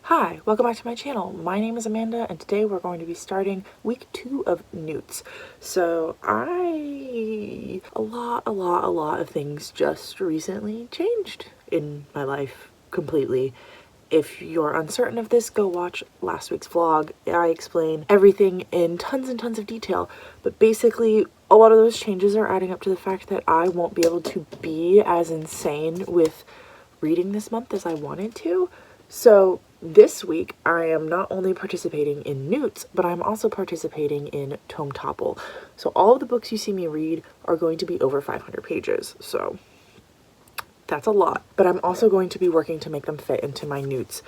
Hi, welcome back to my channel. My name is Amanda and today we're going to be starting week 2 of NEWTS. So a lot of things just recently changed in my life completely. If you're uncertain of this, go watch last week's vlog. I explain everything in tons and tons of detail, but basically a lot of those changes are adding up to the fact that I won't be able to be as insane with reading this month as I wanted to. So this week I am not only participating in NEWTS, but I'm also participating in Tome Topple. So all of the books you see me read are going to be over 500 pages. So that's a lot, but I'm also going to be working to make them fit into my NEWTS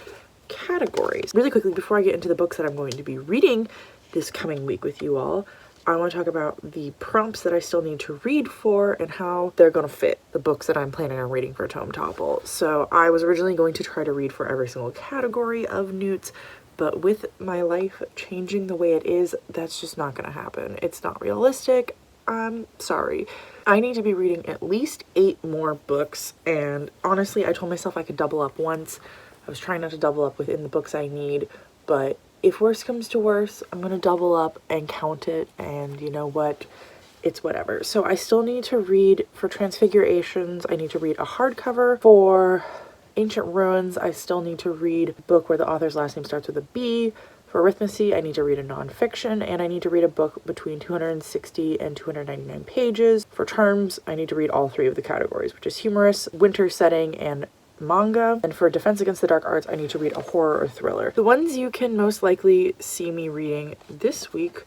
categories. Really quickly, before I get into the books that I'm going to be reading this coming week with you all, I want to talk about the prompts that I still need to read for and how they're going to fit the books that I'm planning on reading for Tome Topple. So I was originally going to try to read for every single category of NEWTS, but with my life changing the way it is, that's just not going to happen. It's not realistic. I'm sorry. I need to be reading at least 8 more books, and honestly, I told myself I could double up once. I was trying not to double up within the books I need, but if worse comes to worse, I'm gonna double up and count it, and you know what? It's whatever. So I still need to read for Transfigurations. I need to read a hardcover. For Ancient Ruins, I still need to read a book where the author's last name starts with a B. For Arithmancy, I need to read a nonfiction, and I need to read a book between 260 and 299 pages. For Charms, I need to read all 3 of the categories, which is humorous, winter setting, and manga. And for Defense Against the Dark Arts, I need to read a horror or thriller. The ones you can most likely see me reading this week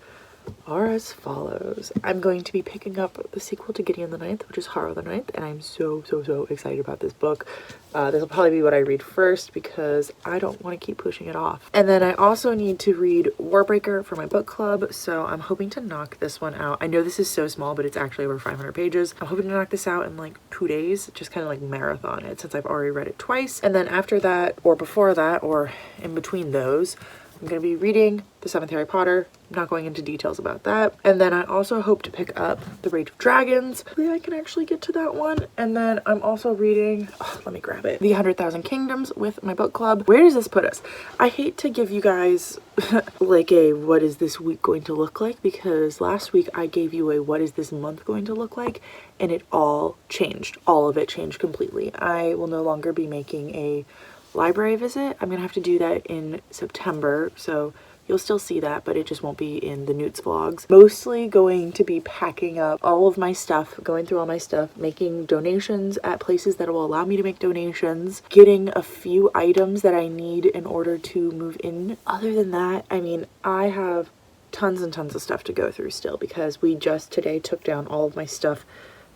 are as follows. I'm going to be picking up the sequel to Gideon the Ninth, which is Harrow the Ninth, and I'm so excited about this book. This will probably be what I read first because I don't want to keep pushing it off. And then I also need to read Warbreaker for my book club, so I'm hoping to knock this one out. I know this is so small, but it's actually over 500 pages. I'm hoping to knock this out in like 2 days, just kind of like marathon it since I've already read it twice. And then after that, or before that, or in between those, I'm going to be reading the 7th Harry Potter. I'm not going into details about that. And then I also hope to pick up The Rage of Dragons. Hopefully I can actually get to that one. And then I'm also reading, let me grab it, The 100,000 Kingdoms with my book club. Where does this put us? I hate to give you guys like a what is this week going to look like, because last week I gave you a what is this month going to look like, and it all changed. All of it changed completely. I will no longer be making a library visit. I'm gonna have to do that in September, so you'll still see that, but it just won't be in the NEWTS vlogs. Mostly going to be packing up all of my stuff, going through all my stuff, making donations at places that will allow me to make donations, getting a few items that I need in order to move in. Other than that, I mean, I have tons and tons of stuff to go through still, because we just today took down all of my stuff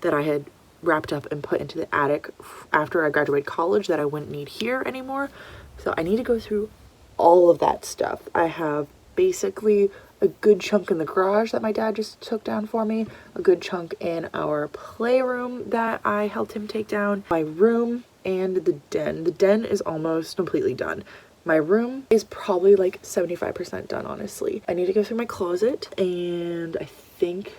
that I had wrapped up and put into the attic after I graduated college that I wouldn't need here anymore. So I need to go through all of that stuff. I have basically a good chunk in the garage that my dad just took down for me, a good chunk in our playroom that I helped him take down, my room, and the den. The den is almost completely done. My room is probably like 75% done, honestly. I need to go through my closet, and I think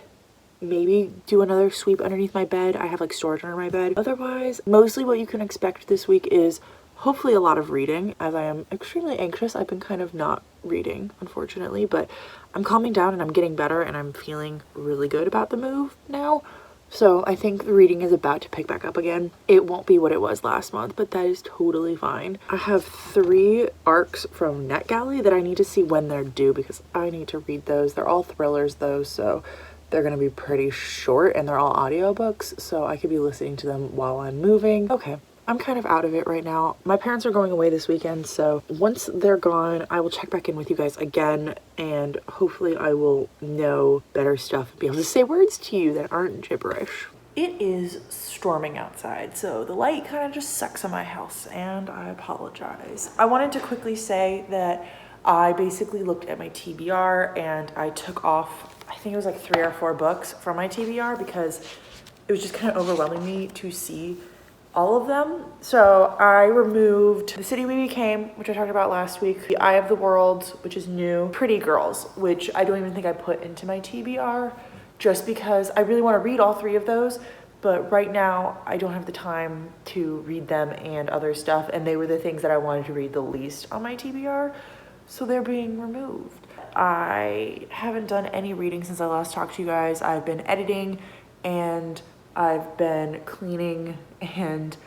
maybe do another sweep underneath my bed. I have like storage under my bed. Otherwise, mostly what you can expect this week is hopefully a lot of reading, as I am extremely anxious. I've been kind of not reading, unfortunately, but I'm calming down and I'm getting better and I'm feeling really good about the move now. So I think the reading is about to pick back up again. It won't be what it was last month, but that is totally fine. I have 3 arcs from NetGalley that I need to see when they're due because I need to read those. They're all thrillers though, so they're going to be pretty short, and they're all audiobooks, so I could be listening to them while I'm moving. Okay, I'm kind of out of it right now. My parents are going away this weekend, so once they're gone, I will check back in with you guys again, and hopefully I will know better stuff and be able to say words to you that aren't gibberish. It is storming outside, so the light kind of just sucks in my house, and I apologize. I wanted to quickly say that I basically looked at my TBR and I took off, I think it was like 3 or 4 books from my TBR because it was just kind of overwhelming me to see all of them. So I removed The City We Became, which I talked about last week, The Eye of the World, which is new, Pretty Girls, which I don't even think I put into my TBR just because I really want to read all 3 of those, but right now I don't have the time to read them and other stuff, and they were the things that I wanted to read the least on my TBR, so they're being removed. I haven't done any reading since I last talked to you guys. I've been editing and I've been cleaning, and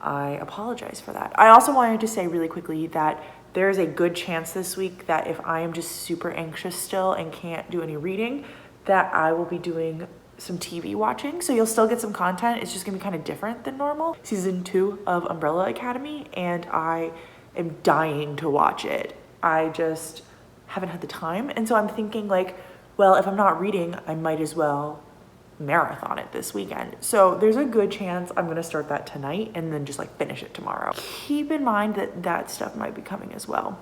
I apologize for that. I also wanted to say really quickly that there's a good chance this week that if I am just super anxious still and can't do any reading, that I will be doing some TV watching. So you'll still get some content. It's just gonna be kind of different than normal. Season 2 of Umbrella Academy, and I am dying to watch it. I just haven't had the time. And so I'm thinking like, well, if I'm not reading, I might as well marathon it this weekend. So there's a good chance I'm gonna start that tonight and then just like finish it tomorrow. Keep in mind that that stuff might be coming as well.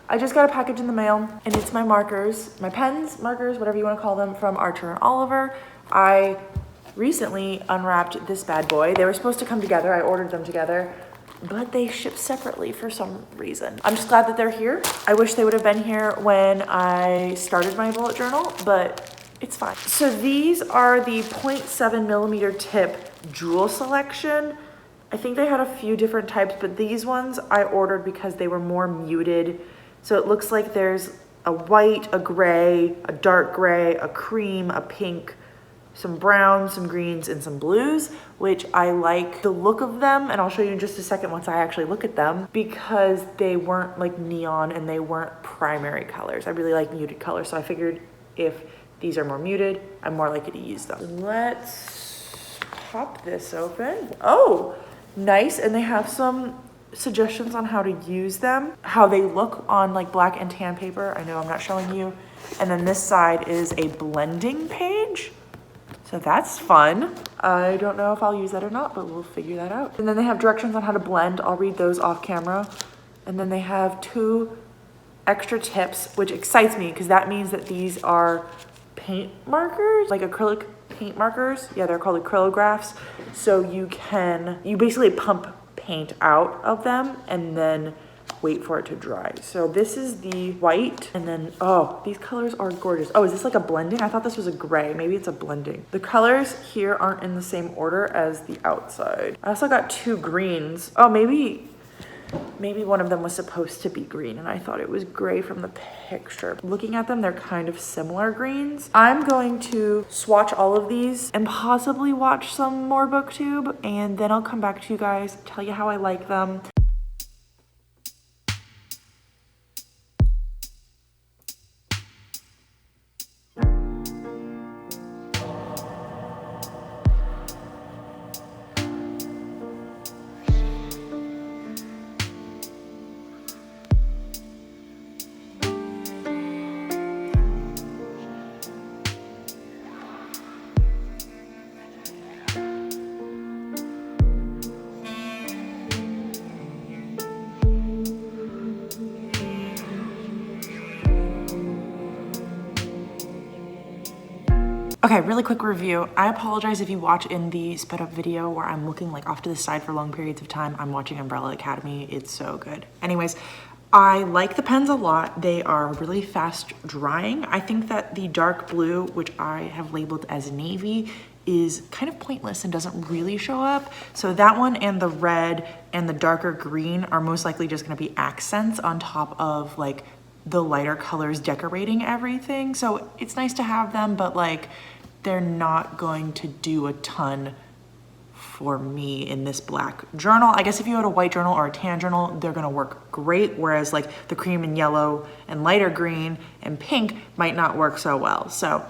I just got a package in the mail, and it's my markers, my pens, markers, whatever you want to call them, from Archer and Oliver. I recently unwrapped this bad boy. They were supposed to come together. I ordered them together, but they ship separately for some reason. I'm just glad that they're here. I wish they would have been here when I started my bullet journal, but it's fine. So these are the 0.7 millimeter tip jewel selection. I think they had a few different types, but these ones I ordered because they were more muted. So it looks like there's a white, a gray, a dark gray, a cream, a pink, some browns, some greens, and some blues, which I like the look of them. And I'll show you in just a second once I actually look at them, because they weren't like neon and they weren't primary colors. I really like muted colors. So I figured if these are more muted, I'm more likely to use them. Let's pop this open. Oh, nice. And they have some suggestions on how to use them, how they look on like black and tan paper. I know I'm not showing you. And then this side is a blending page. So that's fun. I don't know if I'll use that or not, but we'll figure that out. And then they have directions on how to blend. I'll read those off camera. And then they have 2 extra tips, which excites me because that means that these are paint markers, like acrylic paint markers. Yeah, they're called acrylographs. So you basically pump paint out of them and then wait for it to dry. So this is the white, and then, oh, these colors are gorgeous. Oh, is this like a blending? I thought this was a gray. Maybe it's a blending. The colors here aren't in the same order as the outside. I also got 2 greens. Oh, maybe one of them was supposed to be green and I thought it was gray from the picture. Looking at them, they're kind of similar greens. I'm going to swatch all of these and possibly watch some more BookTube, and then I'll come back to you guys, tell you how I like them. Okay, really quick review. I apologize if you watch in the sped up video where I'm looking like off to the side for long periods of time. I'm watching Umbrella Academy. It's so good. Anyways, I like the pens a lot. They are really fast drying. I think that the dark blue, which I have labeled as navy, is kind of pointless and doesn't really show up. So that one and the red and the darker green are most likely just gonna be accents on top of like the lighter colors decorating everything. So it's nice to have them, but like they're not going to do a ton for me in this black journal. I guess if you had a white journal or a tan journal, they're gonna work great, whereas like the cream and yellow and lighter green and pink might not work so well. So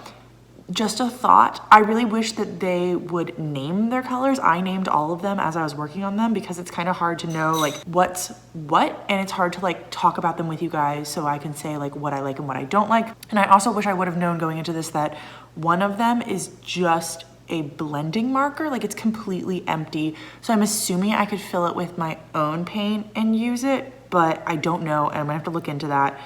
just a thought. I really wish that they would name their colors. I named all of them as I was working on them because it's kind of hard to know like what's what, and it's hard to like talk about them with you guys so I can say like what I like and what I don't like. And I also wish I would have known going into this that one of them is just a blending marker, like it's completely empty. So I'm assuming I could fill it with my own paint and use it, but I don't know, and I'm gonna have to look into that.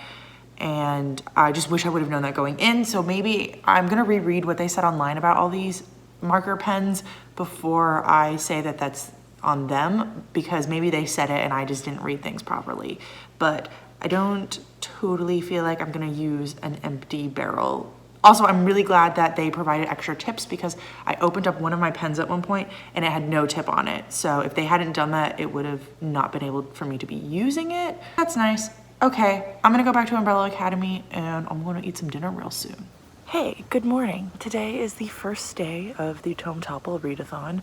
And I just wish I would have known that going in. So maybe I'm gonna reread what they said online about all these marker pens before I say that that's on them, because maybe they said it and I just didn't read things properly. But I don't totally feel like I'm gonna use an empty barrel Also, I'm really glad that they provided extra tips because I opened up one of my pens at one point and it had no tip on it. So if they hadn't done that, it would have not been able for me to be using it. That's nice. Okay, I'm gonna go back to Umbrella Academy and I'm gonna eat some dinner real soon. Hey, good morning. Today is the first day of the Tome Topple readathon.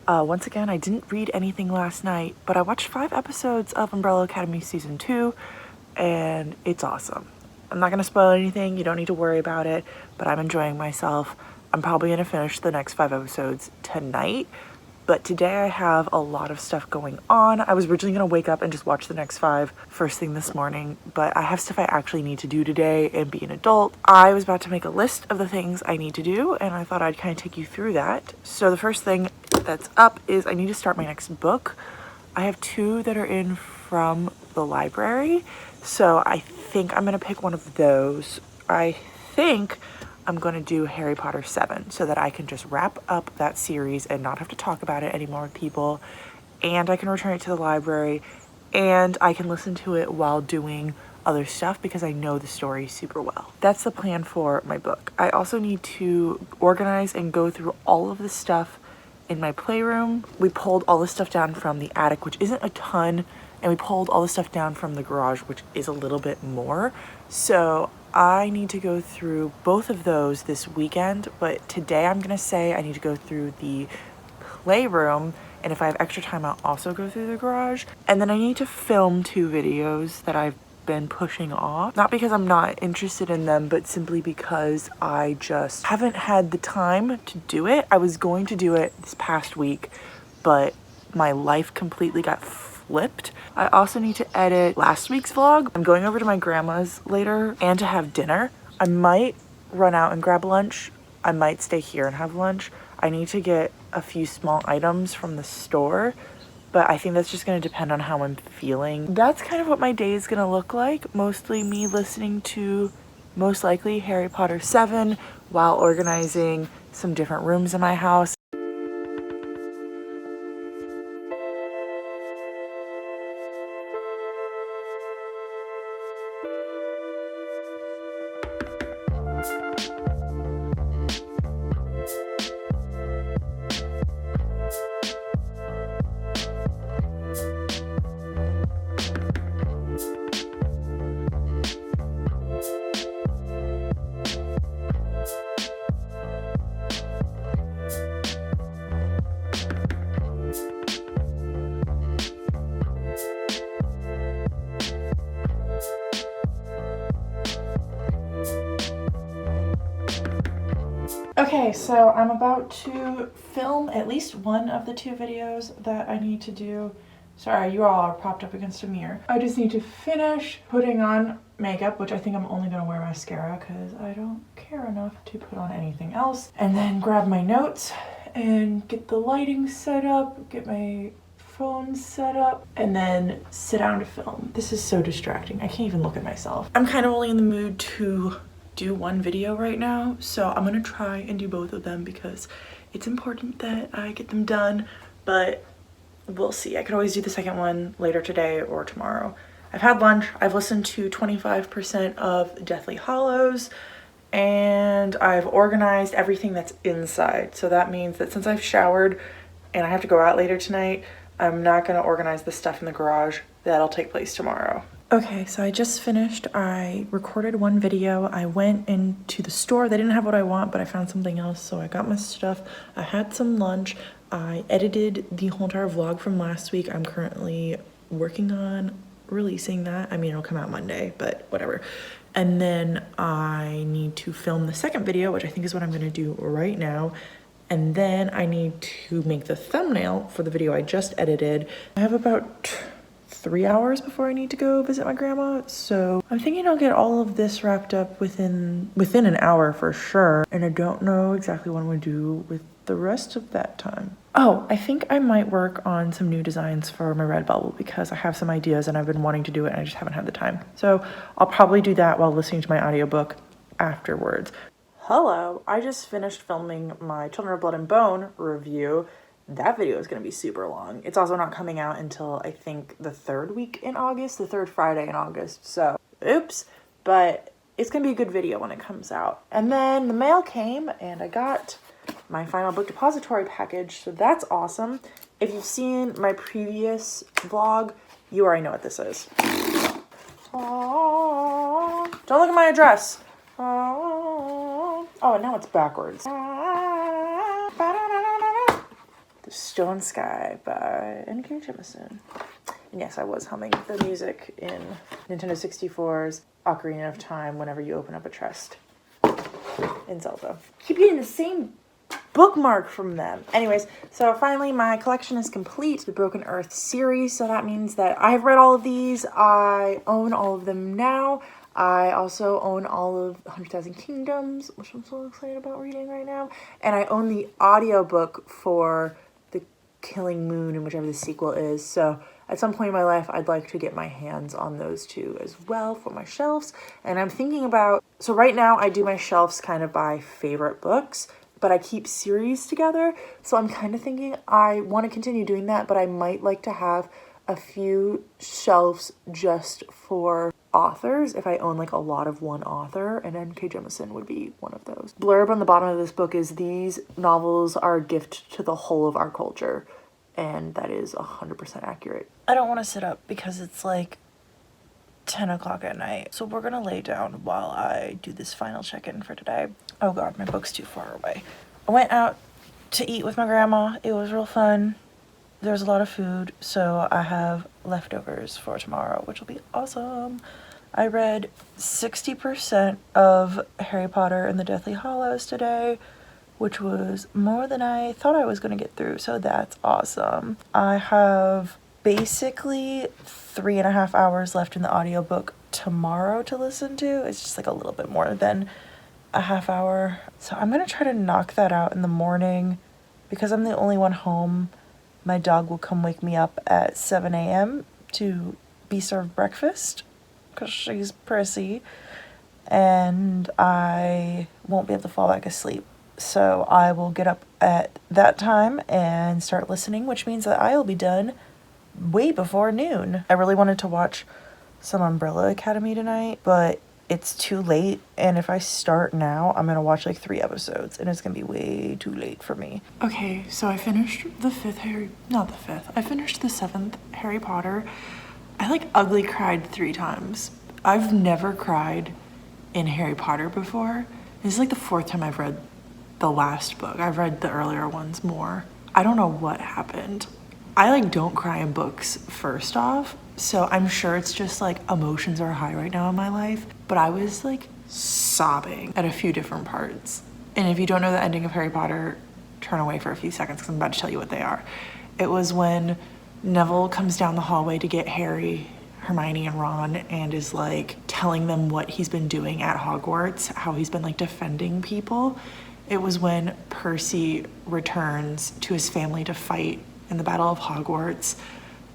Once again, I didn't read anything last night, but I watched 5 episodes of Umbrella Academy Season 2, and it's awesome. I'm not gonna spoil anything, you don't need to worry about it, but I'm enjoying myself. I'm probably gonna finish the next 5 episodes tonight, but today I have a lot of stuff going on. I was originally gonna wake up and just watch the next 5 first thing this morning, but I have stuff I actually need to do today and be an adult. I was about to make a list of the things I need to do, and I thought I'd kind of take you through that. So the first thing that's up is I need to start my next book. I have 2 that are in from the library, so I think I'm gonna pick one of those. I think I'm gonna do Harry Potter 7 so that I can just wrap up that series and not have to talk about it anymore with people, and I can return it to the library and I can listen to it while doing other stuff because I know the story super well. That's the plan for my book. I also need to organize and go through all of the stuff in my playroom. We pulled all the stuff down from the attic, which isn't a ton, and we pulled all the stuff down from the garage, which is a little bit more. So I need to go through both of those this weekend, but today I'm gonna say I need to go through the playroom, and if I have extra time, I'll also go through the garage. And then I need to film 2 videos that I've been pushing off, not because I'm not interested in them, but simply because I just haven't had the time to do it. I was going to do it this past week, but my life completely got flipped. I also need to edit last week's vlog. I'm going over to my grandma's later and to have dinner. I might run out and grab lunch. I might stay here and have lunch. I need to get a few small items from the store, but I think that's just going to depend on how I'm feeling. That's kind of what my day is going to look like. Mostly me listening to, most likely, Harry Potter 7 while organizing some different rooms in my house. Okay, so I'm about to film at least one of the 2 videos that I need to do. Sorry, you all are propped up against a mirror. I just need to finish putting on makeup, which I think I'm only gonna wear mascara because I don't care enough to put on anything else. And then grab my notes and get the lighting set up, get my phone set up, and then sit down to film. This is so distracting. I can't even look at myself. I'm kind of only in the mood to do one video right now, so I'm gonna try and do both of them because it's important that I get them done, but we'll see. I could always do the second one later today or tomorrow. I've had lunch, I've listened to 25% of Deathly Hallows, and I've organized everything that's inside. So that means that since I've showered and I have to go out later tonight, I'm not gonna organize the stuff in the garage. That'll take place tomorrow. Okay, so I just finished. I recorded one video. I went into the store. They didn't have what I want, but I found something else, so I got my stuff. I had some lunch. I edited the whole entire vlog from last week. I'm currently working on releasing that. I mean, it'll come out Monday, but whatever. And then I need to film the second video, which I think is what I'm gonna do right now. And then I need to make the thumbnail for the video I just edited. I have about 3 hours before I need to go visit my grandma, so I'm thinking I'll get all of this wrapped up within an hour for sure, and I don't know exactly what I'm gonna do with the rest of that time. Oh, I think I might work on some new designs for my Redbubble because I have some ideas and I've been wanting to do it and I just haven't had the time. So I'll probably do that while listening to my audiobook afterwards. Hello, I just finished filming my Children of Blood and Bone review. That video is going to be super long. It's also not coming out until I think the 3rd week in August, the 3rd Friday in August. So, oops. But it's gonna be a good video when it comes out. And then the mail came and I got my final book depository package, so that's awesome. If you've seen my previous vlog, you already know what this is. Oh, don't look at my address. Oh, and now it's backwards. The Stone Sky by N.K. Jemisin. And yes, I was humming the music in Nintendo 64's Ocarina of Time whenever you open up a chest in Zelda. Keep getting the same bookmark from them. Anyways, so finally my collection is complete, the Broken Earth series. So that means that I've read all of these. I own all of them now. I also own all of 100,000 Kingdoms, which I'm so excited about reading right now. And I own the audiobook for The Killing Moon and whichever the sequel is. So at some point in my life, I'd like to get my hands on those two as well for my shelves. And I'm thinking about, so right now I do my shelves kind of by favorite books, but I keep series together. So I'm kind of thinking I want to continue doing that, but I might like to have a few shelves just for authors if I own like a lot of one author, and N.K. Jemisin would be one of those. Blurb on the bottom of this book is, these novels are a gift to the whole of our culture, and that is 100% accurate. I don't want to sit up because it's like 10 o'clock at night, so we're gonna lay down while I do this final check-in for today. Oh god, my book's too far away. I went out to eat with my grandma. It was real fun. There's a lot of food, so I have leftovers for tomorrow, which will be awesome. I read 60% of Harry Potter and the Deathly Hallows today, which was more than I thought I was going to get through, so that's awesome. I have basically 3.5 hours left in the audiobook tomorrow to listen to. It's just like a little bit more than a half hour. So I'm going to try to knock that out in the morning. Because I'm the only one home, my dog will come wake me up at 7 a.m. to be served breakfast because she's prissy, and I won't be able to fall back asleep. So I will get up at that time and start listening, which means that I'll be done way before noon. I really wanted to watch some Umbrella Academy tonight, but it's too late, and if I start now, I'm gonna watch like 3 episodes, and it's gonna be way too late for me. Okay, so I finished the 7th Harry Potter. I like ugly cried 3 times. I've never cried in Harry Potter before. This is like the 4th time I've read the last book. I've read the earlier ones more. I don't know what happened. I like don't cry in books first off, so I'm sure it's just like emotions are high right now in my life, but I was like sobbing at a few different parts. And if you don't know the ending of Harry Potter, turn away for a few seconds because I'm about to tell you what they are. It was when Neville comes down the hallway to get Harry, Hermione, and Ron, and is like telling them what he's been doing at Hogwarts, how he's been like defending people. It was when Percy returns to his family to fight in the Battle of Hogwarts.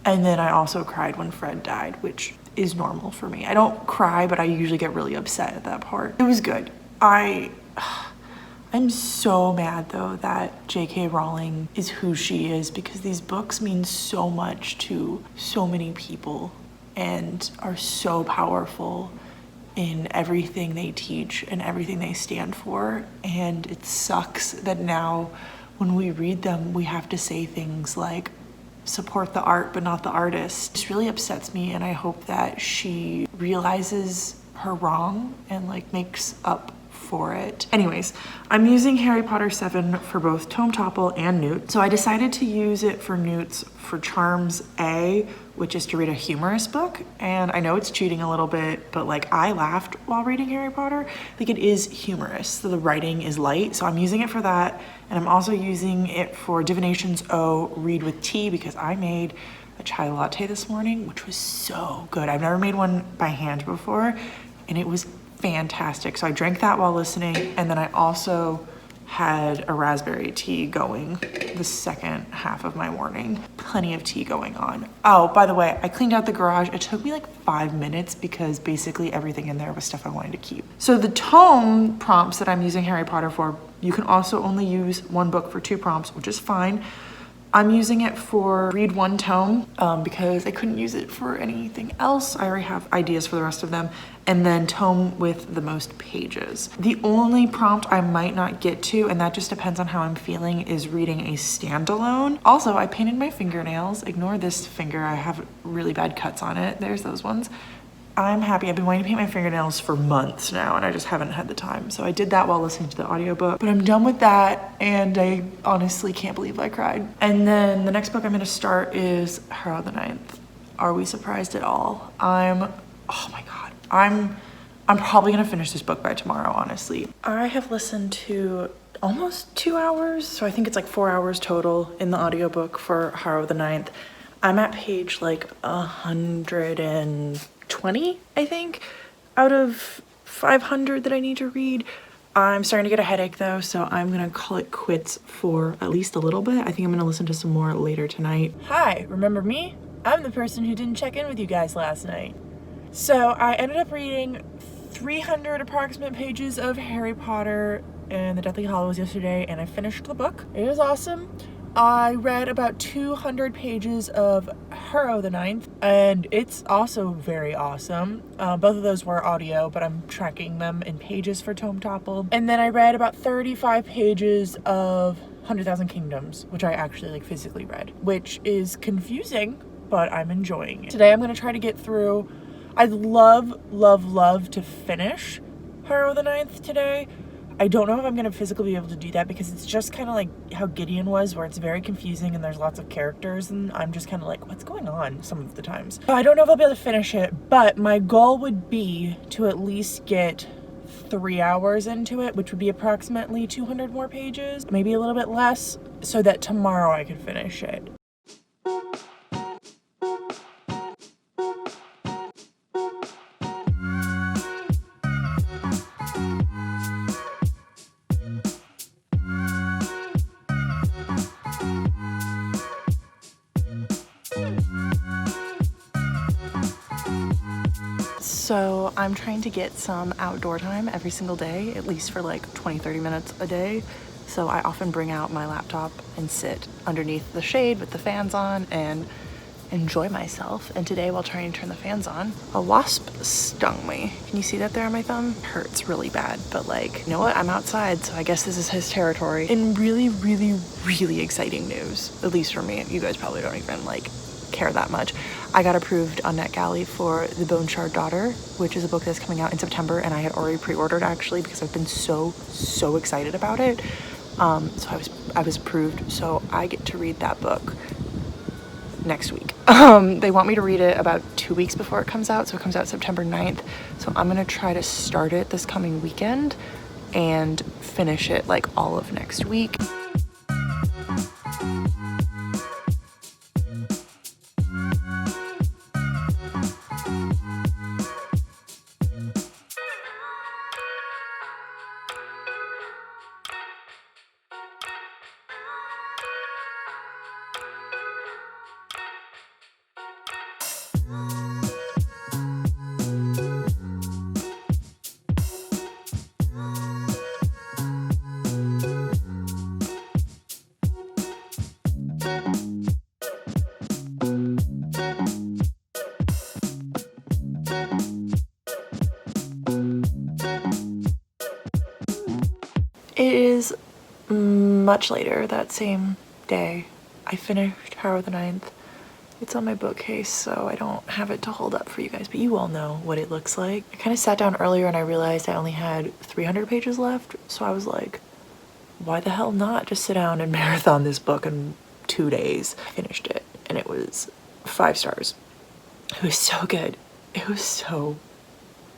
And then I also cried when Fred died, which is normal for me. I don't cry, but I usually get really upset at that part. It was good. I'm so mad though that J.K. Rowling is who she is, because these books mean so much to so many people and are so powerful in everything they teach and everything they stand for. And it sucks that now when we read them, we have to say things like, support the art but not the artist. This really upsets me, and I hope that she realizes her wrong and like makes up for it. Anyways, I'm using Harry Potter 7 for both Tome Topple and NEWTS. So I decided to use it for NEWTS for Charms A, which is to read a humorous book. And I know it's cheating a little bit, but like I laughed while reading Harry Potter. Like it is humorous, so the writing is light. So I'm using it for that. And I'm also using it for Divinations O, Read with Tea, because I made a chai latte this morning, which was so good. I've never made one by hand before, and it was fantastic. So I drank that while listening, and then I also had a raspberry tea going the second half of my morning. Plenty of tea going on. Oh, by the way, I cleaned out the garage. It took me like 5 minutes because basically everything in there was stuff I wanted to keep. So the tome prompts that I'm using Harry Potter for, you can also only use one book for 2 prompts, which is fine. I'm using it for read one tome because I couldn't use it for anything else. I already have ideas for the rest of them. And then tome with the most pages. The only prompt I might not get to, and that just depends on how I'm feeling, is reading a standalone. Also, I painted my fingernails. Ignore this finger, I have really bad cuts on it. There's those ones. I'm happy. I've been wanting to paint my fingernails for months now and I just haven't had the time. So I did that while listening to the audiobook, but I'm done with that and I honestly can't believe I cried. And then the next book I'm gonna start is Harrow the Ninth. Are we surprised at all? Oh my God. I'm probably gonna finish this book by tomorrow, honestly. I have listened to almost 2 hours, so I think it's like 4 hours total in the audiobook for Harrow the Ninth. I'm at page like 120, I think, out of 500 that I need to read. I'm starting to get a headache though, so I'm gonna call it quits for at least a little bit. I think I'm gonna listen to some more later tonight. Hi, remember me? I'm the person who didn't check in with you guys last night. So I ended up reading 300 approximate pages of Harry Potter and the Deathly Hallows yesterday, and I finished the book. It was awesome. I read about 200 pages of Harrow the Ninth, and it's also very awesome. Both of those were audio, but I'm tracking them in pages for Tome Toppled. And then I read about 35 pages of 100,000 Kingdoms, which I actually like physically read, which is confusing, but I'm enjoying it. Today I'm gonna try to get through. I'd love, love, love to finish Harrow the Ninth today. I don't know if I'm gonna physically be able to do that because it's just kind of like how Gideon was, where it's very confusing and there's lots of characters and I'm just kind of like, what's going on some of the times. So I don't know if I'll be able to finish it, but my goal would be to at least get 3 hours into it, which would be approximately 200 more pages, maybe a little bit less, so that tomorrow I could finish it. So I'm trying to get some outdoor time every single day, at least for like 20-30 minutes a day. So I often bring out my laptop and sit underneath the shade with the fans on and enjoy myself. And today, while trying to turn the fans on, a wasp stung me. Can you see that there on my thumb? Hurts really bad, but like, you know what? I'm outside, so I guess this is his territory. In really, really, really exciting news, at least for me, you guys probably don't even like care that much. I got approved on NetGalley for The Bone Shard Daughter, which is a book that's coming out in September, and I had already pre-ordered actually because I've been so excited about it. So I was approved, so I get to read that book next week. They want me to read it about 2 weeks before it comes out, so it comes out September 9th. So I'm gonna try to start it this coming weekend and finish it like all of next week. It is much later that same day. I finished Harrow the Ninth. It's on my bookcase, so I don't have it to hold up for you guys, but you all know what it looks like. I kind of sat down earlier and I realized I only had 300 pages left, so I was like, why the hell not just sit down and marathon this book in 2 days? I finished it, and it was 5 stars. It was so good. It was so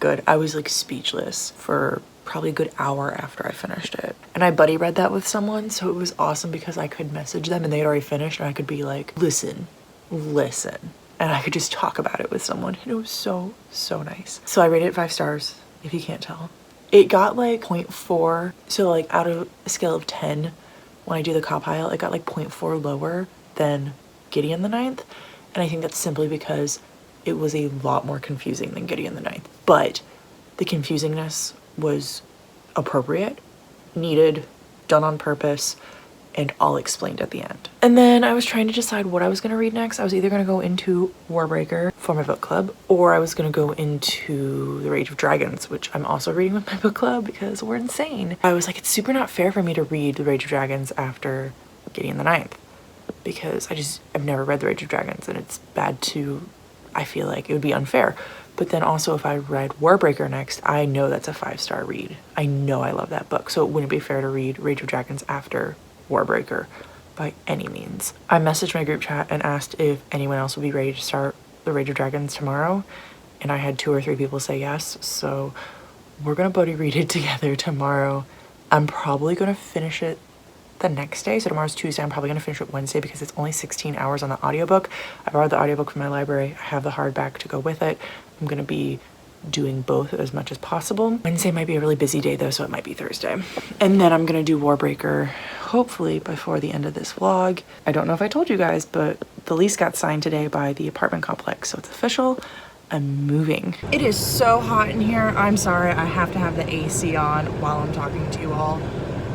good. I was like speechless for probably a good hour after I finished it. And I buddy read that with someone, so it was awesome because I could message them and they'd already finished and I could be like, listen. And I could just talk about it with someone, and it was so nice. So I rated it 5 stars, if you can't tell. It got like 0.4, so like out of a scale of 10, when I do the compile, it got like 0.4 lower than Gideon the Ninth. And I think that's simply because it was a lot more confusing than Gideon the Ninth. But the confusingness was appropriate, needed, done on purpose, and all explained at the end. And then I was trying to decide what I was going to read next. I was either going to go into Warbreaker for my book club, or I was going to go into The Rage of Dragons, which I'm also reading with my book club because we're insane. I was like, it's super not fair for me to read The Rage of Dragons after Gideon the Ninth, because I've never read The Rage of Dragons, and it's bad to, I feel like it would be unfair. But then also if I read Warbreaker next, I know that's a 5-star read. I know I love that book, so it wouldn't be fair to read Rage of Dragons after Warbreaker by any means. I messaged my group chat and asked if anyone else would be ready to start The Rage of Dragons tomorrow, and I had 2 or 3 people say yes, so we're gonna buddy read it together tomorrow. I'm probably gonna finish it the next day, so tomorrow's Tuesday. I'm probably gonna finish it Wednesday because it's only 16 hours on the audiobook. I borrowed the audiobook from my library. I have the hardback to go with it. I'm gonna be doing both as much as possible. Wednesday might be a really busy day though, so it might be Thursday. And then I'm gonna do Warbreaker hopefully before the end of this vlog. I don't know if I told you guys, but the lease got signed today by the apartment complex, so it's official. I'm moving. It is so hot in here. I'm sorry, I have to have the AC on while I'm talking to you all.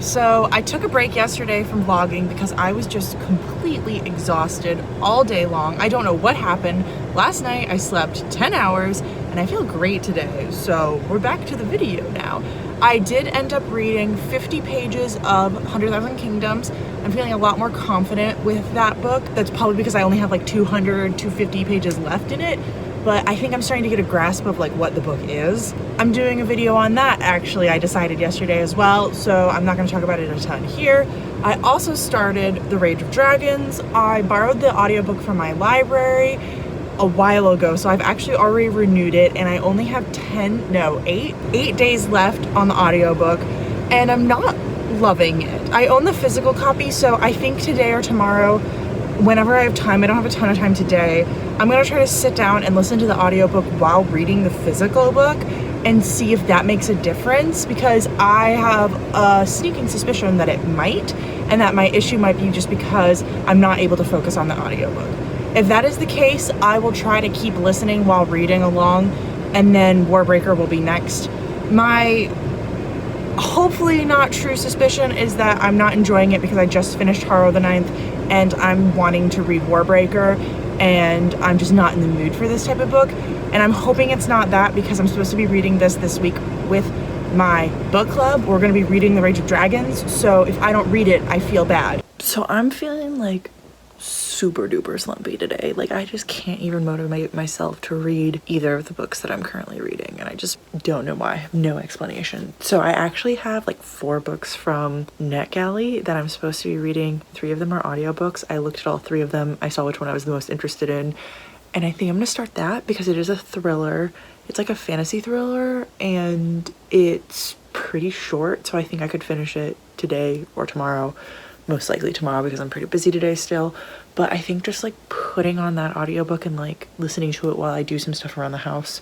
So I took a break yesterday from vlogging because I was just completely exhausted all day long. I don't know what happened. Last night I slept 10 hours and I feel great today. So we're back to the video now. I did end up reading 50 pages of 100,000 Kingdoms. I'm feeling a lot more confident with that book. That's probably because I only have like 200, 250 pages left in it. But I think I'm starting to get a grasp of like what the book is. I'm doing a video on that actually, I decided yesterday as well, so I'm not gonna talk about it a ton here. I also started The Rage of Dragons. I borrowed the audiobook from my library a while ago, so I've actually already renewed it, and I only have 8 days left on the audiobook, and I'm not loving it. I own the physical copy, so I think today or tomorrow, whenever I have time, I don't have a ton of time today, I'm gonna try to sit down and listen to the audiobook while reading the physical book and see if that makes a difference, because I have a sneaking suspicion that it might, and that my issue might be just because I'm not able to focus on the audiobook. If that is the case, I will try to keep listening while reading along, and then Warbreaker will be next. My hopefully not true suspicion is that I'm not enjoying it because I just finished Harrow the Ninth and I'm wanting to read Warbreaker, and I'm just not in the mood for this type of book. And I'm hoping it's not that, because I'm supposed to be reading this week with my book club. We're gonna be reading The Rage of Dragons, so if I don't read it, I feel bad. So I'm feeling like super duper slumpy today. Like I just can't even motivate myself to read either of the books that I'm currently reading, and I just don't know why. I have no explanation. So I actually have like 4 books from NetGalley that I'm supposed to be reading. 3 of them are audiobooks. I looked at all 3 of them. I saw which one I was the most interested in, and I think I'm gonna start that because it is a thriller. It's like a fantasy thriller, and it's pretty short, so I think I could finish it today or tomorrow. Most likely tomorrow because I'm pretty busy today still. But I think just like putting on that audiobook and like listening to it while I do some stuff around the house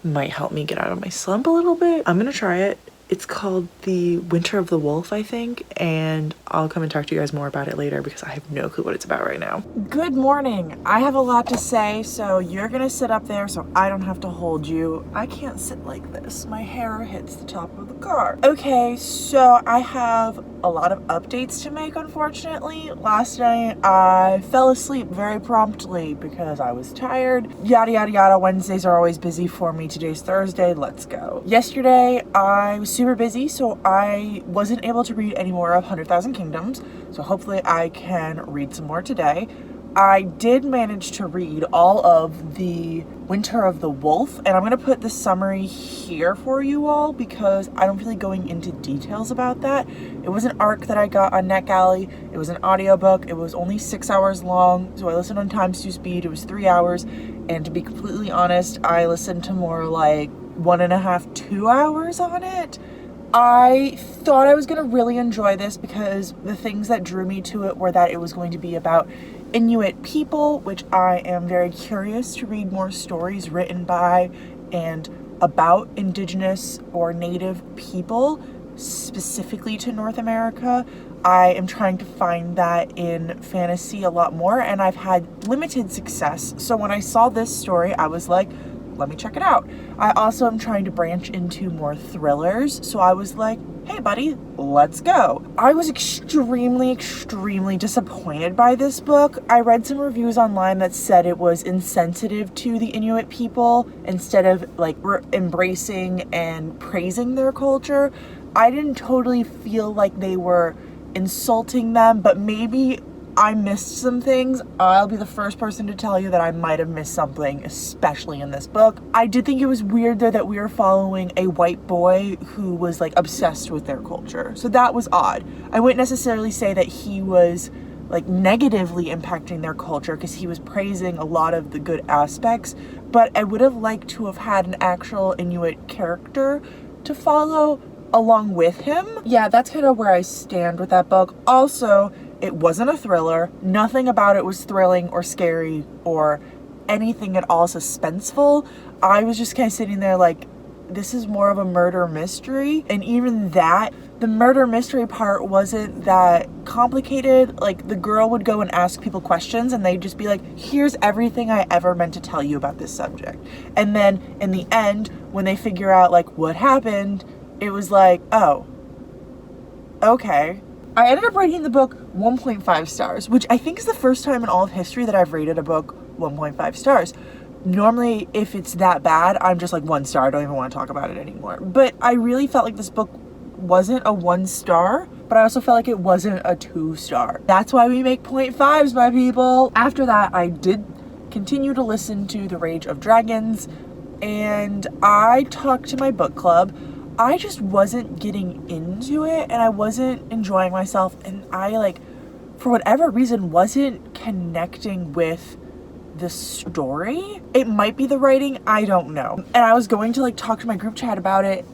might help me get out of my slump a little bit. I'm gonna try it. It's called The Winter of the Wolf, I think, and I'll come and talk to you guys more about it later because I have no clue what it's about right now. Good morning. I have a lot to say, so you're gonna sit up there so I don't have to hold you. I can't sit like this. My hair hits the top of the car. Okay, so I have a lot of updates to make, unfortunately. Last night I fell asleep very promptly because I was tired. Yada yada yada. Wednesdays are always busy for me. Today's Thursday. Let's go. Yesterday I was super busy, so I wasn't able to read any more of 100,000 Kingdoms, so hopefully I can read some more today. I did manage to read all of The Winter of the Wolf, and I'm going to put the summary here for you all because I don't feel like going into details about that. It was an arc that I got on NetGalley. It was an audiobook. It was only 6 hours long, so I listened on times 2 speed. It was 3 hours, and to be completely honest, I listened to more like 1.5, 2 hours on it. I thought I was going to really enjoy this because the things that drew me to it were that it was going to be about Inuit people, which I am very curious to read more stories written by and about Indigenous or Native people, specifically to North America. I am trying to find that in fantasy a lot more, and I've had limited success. So when I saw this story, I was like, let me check it out. I also am trying to branch into more thrillers, so I was like, hey buddy, let's go. I was extremely disappointed by this book. I read some reviews online that said it was insensitive to the Inuit people instead of like embracing and praising their culture. I didn't totally feel like they were insulting them, but maybe I missed some things. I'll be the first person to tell you that I might have missed something, especially in this book. I did think it was weird though that we were following a white boy who was like obsessed with their culture. So that was odd. I wouldn't necessarily say that he was like negatively impacting their culture because he was praising a lot of the good aspects, but I would have liked to have had an actual Inuit character to follow along with him. Yeah, that's kind of where I stand with that book. Also, it wasn't a thriller. Nothing about it was thrilling or scary or anything at all suspenseful. I was just kind of sitting there like, this is more of a murder mystery. And even that, the murder mystery part wasn't that complicated. Like, the girl would go and ask people questions and they'd just be like, here's everything I ever meant to tell you about this subject. And then in the end, when they figure out like what happened, it was like, oh, okay. I ended up rating the book 1.5 stars, which I think is the first time in all of history that I've rated a book 1.5 stars. Normally, if it's that bad, I'm just like 1 star. I don't even want to talk about it anymore. But I really felt like this book wasn't a 1 star, but I also felt like it wasn't a 2 star. That's why we make 0.5s, my people. After that, I did continue to listen to The Rage of Dragons, and I talked to my book club. I just wasn't getting into it and I wasn't enjoying myself, and I like, for whatever reason, wasn't connecting with the story. It might be the writing, I don't know. And I was going to like talk to my group chat about it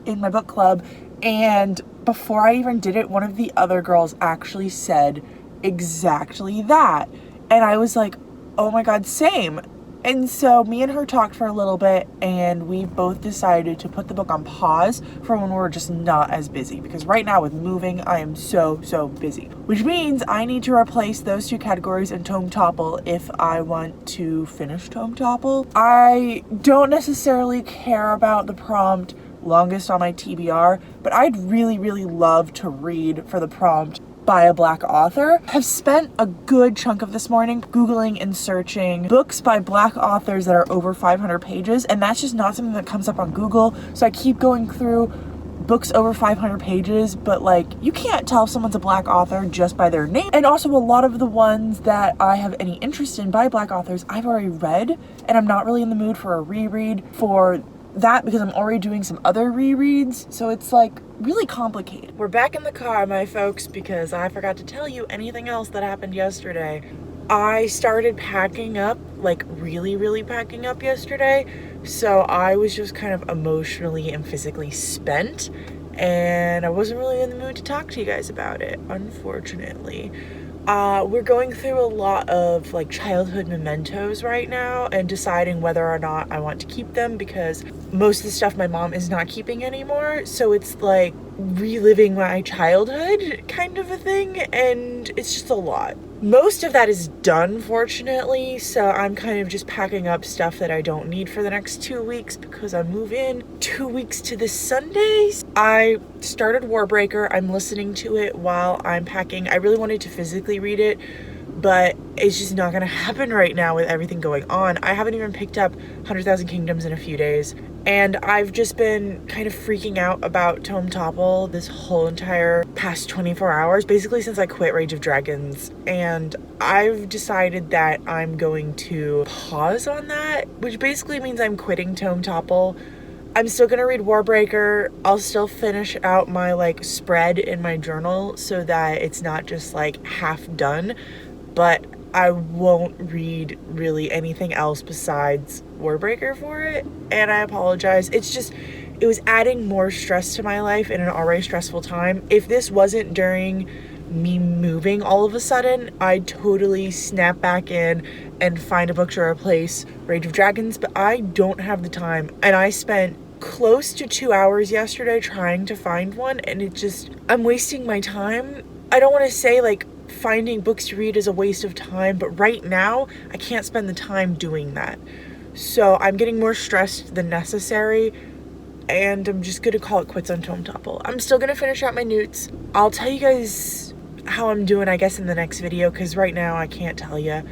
in my book club, and before I even did it, one of the other girls actually said exactly that. And I was like, oh my god, same. And so me and her talked for a little bit, and we both decided to put the book on pause for when we're just not as busy, because right now with moving, I am so busy, which means I need to replace those 2 categories in Tome Topple if I want to finish Tome Topple. I don't necessarily care about the prompt longest on my TBR, but I'd really love to read for the prompt by a Black author. Have spent a good chunk of this morning Googling and searching books by Black authors that are over 500 pages, and that's just not something that comes up on Google. So I keep going through books over 500 pages, but like, you can't tell if someone's a Black author just by their name. And also, a lot of the ones that I have any interest in by Black authors I've already read, and I'm not really in the mood for a reread for that because I'm already doing some other rereads, so it's like really complicated. We're back in the car, my folks, because I forgot to tell you anything else that happened yesterday. I started packing up, like really packing up yesterday, so I was just kind of emotionally and physically spent, and I wasn't really in the mood to talk to you guys about it, unfortunately. We're going through a lot of like childhood mementos right now and deciding whether or not I want to keep them, because most of the stuff my mom is not keeping anymore. So it's like reliving my childhood kind of a thing, and it's just a lot. Most of that is done, fortunately, so I'm kind of just packing up stuff that I don't need for the next 2 weeks because I move in 2 weeks to this Sunday. I started Warbreaker. I'm listening to it while I'm packing. I really wanted to physically read it, but it's just not gonna happen right now with everything going on. I haven't even picked up 100,000 Kingdoms in a few days, and I've just been kind of freaking out about Tome Topple this whole entire past 24 hours, basically since I quit Rage of Dragons, and I've decided that I'm going to pause on that, which basically means I'm quitting Tome Topple. I'm still gonna read Warbreaker. I'll still finish out my like spread in my journal so that it's not just like half done, but I won't read really anything else besides Warbreaker for it, and I apologize. It's just, it was adding more stress to my life in an already stressful time. If this wasn't during me moving all of a sudden, I'd totally snap back in and find a book to replace Rage of Dragons, but I don't have the time, and I spent close to 2 hours yesterday trying to find one, and it just, I'm wasting my time. I don't want to say like finding books to read is a waste of time, but right now I can't spend the time doing that. So I'm getting more stressed than necessary and I'm just gonna call it quits on Tome Topple. I'm still gonna finish out my NEWTS. I'll tell you guys how I'm doing, I guess, in the next video, because right now I can't tell you.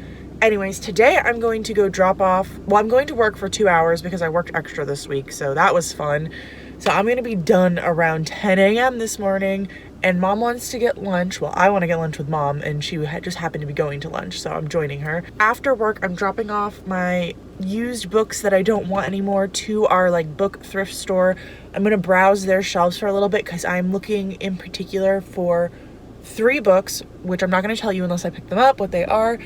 Anyways, today I'm going to go drop off, well, I'm going to work for 2 hours because I worked extra this week, so that was fun. So I'm gonna be done around 10 a.m. this morning, and mom wants to get lunch. Well, I want to get lunch with mom, and she just happened to be going to lunch, so I'm joining her. After work, I'm dropping off my used books that I don't want anymore to our like book thrift store. I'm gonna browse their shelves for a little bit because I'm looking in particular for 3 books, which I'm not going to tell you unless I pick them up what they are.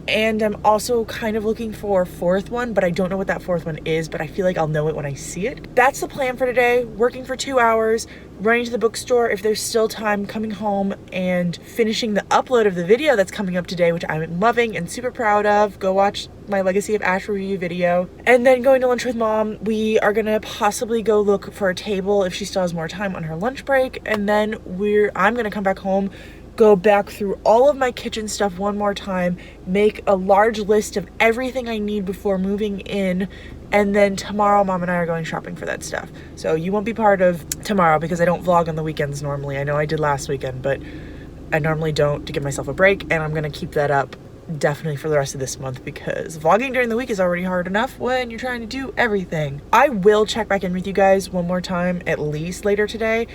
And I'm also kind of looking for a 4th one, but I don't know what that 4th one is, but I feel like I'll know it when I see it. That's the plan for today. Working for 2 hours, running to the bookstore if there's still time, coming home and finishing the upload of the video that's coming up today, which I'm loving and super proud of. Go watch my Legacy of Ash review video. And then going to lunch with mom. We are gonna possibly go look for a table if she still has more time on her lunch break. And then I'm gonna come back home, go back through all of my kitchen stuff one more time, make a large list of everything I need before moving in, and then tomorrow mom and I are going shopping for that stuff. So you won't be part of tomorrow because I don't vlog on the weekends normally. I know I did last weekend, but I normally don't, to give myself a break, and I'm gonna keep that up definitely for the rest of this month because vlogging during the week is already hard enough when you're trying to do everything. I will check back in with you guys one more time, at least later today,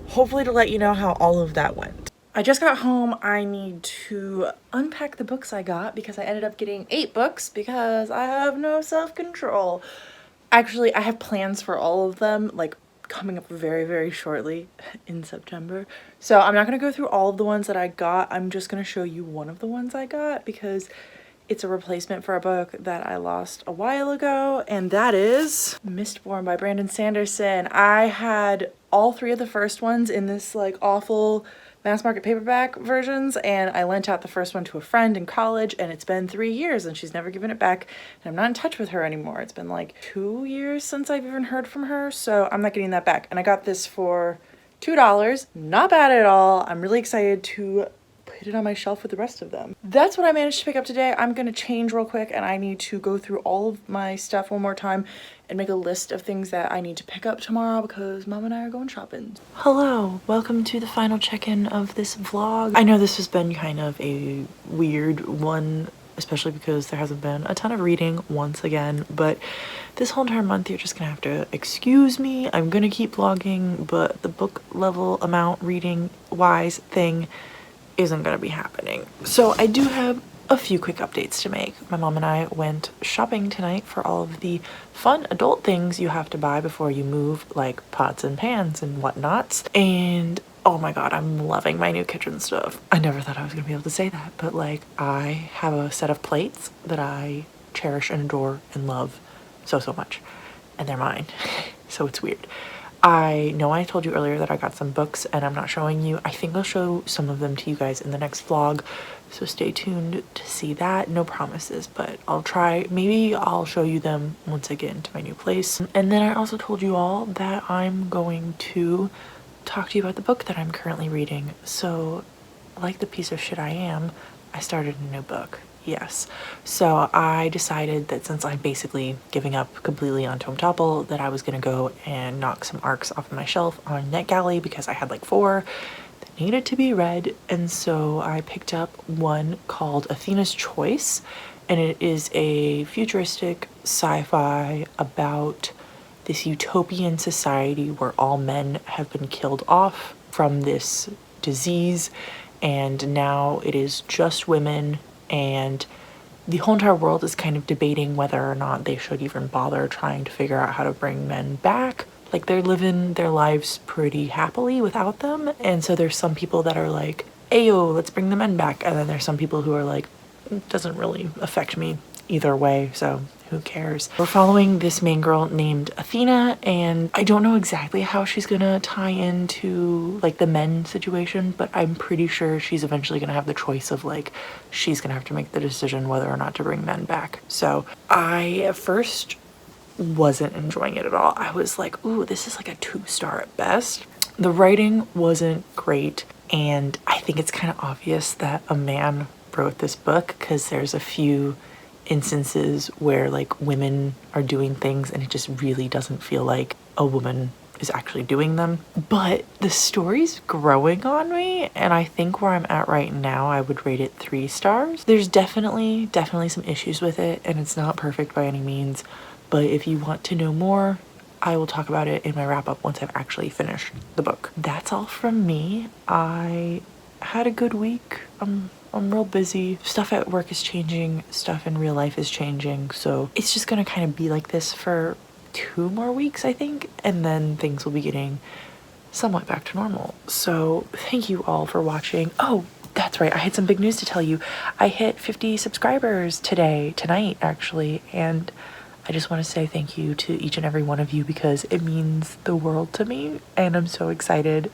hopefully to let you know how all of that went. I just got home. I need to unpack the books I got because I ended up getting 8 books because I have no self-control. Actually, I have plans for all of them, like coming up very, very shortly in September. So I'm not gonna go through all of the ones that I got. I'm just gonna show you one of the ones I got because it's a replacement for a book that I lost a while ago, and that is Mistborn by Brandon Sanderson. I had all 3 of the first ones in this like awful mass market paperback versions, and I lent out the first one to a friend in college, and it's been 3 years and she's never given it back, and I'm not in touch with her anymore. It's been like 2 years since I've even heard from her, so I'm not getting that back. And I got this for $2. Not bad at all. I'm really excited to put it on my shelf with the rest of them. That's what I managed to pick up today. I'm gonna change real quick and I need to go through all of my stuff one more time and make a list of things that I need to pick up tomorrow because mom and I are going shopping. Hello, welcome to the final check-in of this vlog. I know this has been kind of a weird one, especially because there hasn't been a ton of reading once again, but this whole entire month you're just gonna have to excuse me. I'm gonna keep vlogging, but the book level amount reading wise thing isn't gonna be happening. So I do have a few quick updates to make. My mom and I went shopping tonight for all of the fun adult things you have to buy before you move, like pots and pans and whatnots. And oh my god, I'm loving my new kitchen stuff. I never thought I was gonna be able to say that, but like I have a set of plates that I cherish and adore and love so much, and they're mine. So it's weird. I know I told you earlier that I got some books and I'm not showing you. I think I'll show some of them to you guys in the next vlog, so stay tuned to see that. No promises, but I'll try. Maybe I'll show you them once I get into my new place. And then I also told you all that I'm going to talk to you about the book that I'm currently reading. So like the piece of shit I am, I started a new book. Yes. So I decided that since I'm basically giving up completely on Tome Topple, that I was going to go and knock some ARCs off of my shelf on NetGalley because I had like 4 that needed to be read. And so I picked up one called Athena's Choice, and it is a futuristic sci-fi about this utopian society where all men have been killed off from this disease, and now it is just women, and the whole entire world is kind of debating whether or not they should even bother trying to figure out how to bring men back. Like, they're living their lives pretty happily without them, and so there's some people that are like, ayo, let's bring the men back, and then there's some people who are like, it doesn't really affect me either way, so who cares? We're following this main girl named Athena, and I don't know exactly how she's gonna tie into like the men situation, but I'm pretty sure she's eventually gonna have the choice of like, she's gonna have to make the decision whether or not to bring men back. So I at first wasn't enjoying it at all. I was like, ooh, this is like a 2-star at best. The writing wasn't great, and I think it's kind of obvious that a man wrote this book because there's a few instances where like women are doing things and it just really doesn't feel like a woman is actually doing them. But the story's growing on me, and I think where I'm at right now, I would rate it 3 stars. There's definitely some issues with it, and it's not perfect by any means, but if you want to know more, I will talk about it in my wrap up once I've actually finished the book. That's all from me. I had a good week. I'm real busy. Stuff at work is changing, stuff in real life is changing, so it's just gonna kind of be like this for 2 more weeks, I think, and then things will be getting somewhat back to normal. So thank you all for watching. Oh, that's right, I had some big news to tell you. I hit 50 subscribers tonight actually, and I just want to say thank you to each and every one of you because it means the world to me, and I'm so excited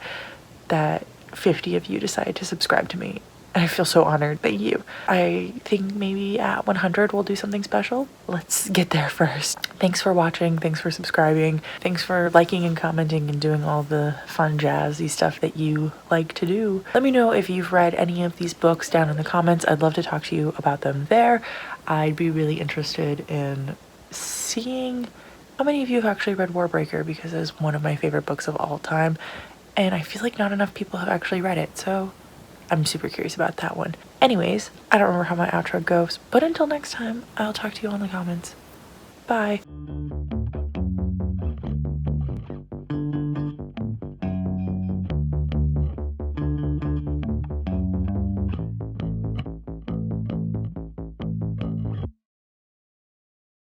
that 50 of you decided to subscribe to me. I feel so honored. Thank you. I think maybe at 100 we'll do something special. Let's get there first. Thanks for watching. Thanks for subscribing. Thanks for liking and commenting and doing all the fun jazzy stuff that you like to do. Let me know if you've read any of these books down in the comments. I'd love to talk to you about them there. I'd be really interested in seeing how many of you have actually read Warbreaker, because it's one of my favorite books of all time, and I feel like not enough people have actually read it, so I'm super curious about that one. Anyways, I don't remember how my outro goes, but until next time, I'll talk to you all in the comments. Bye.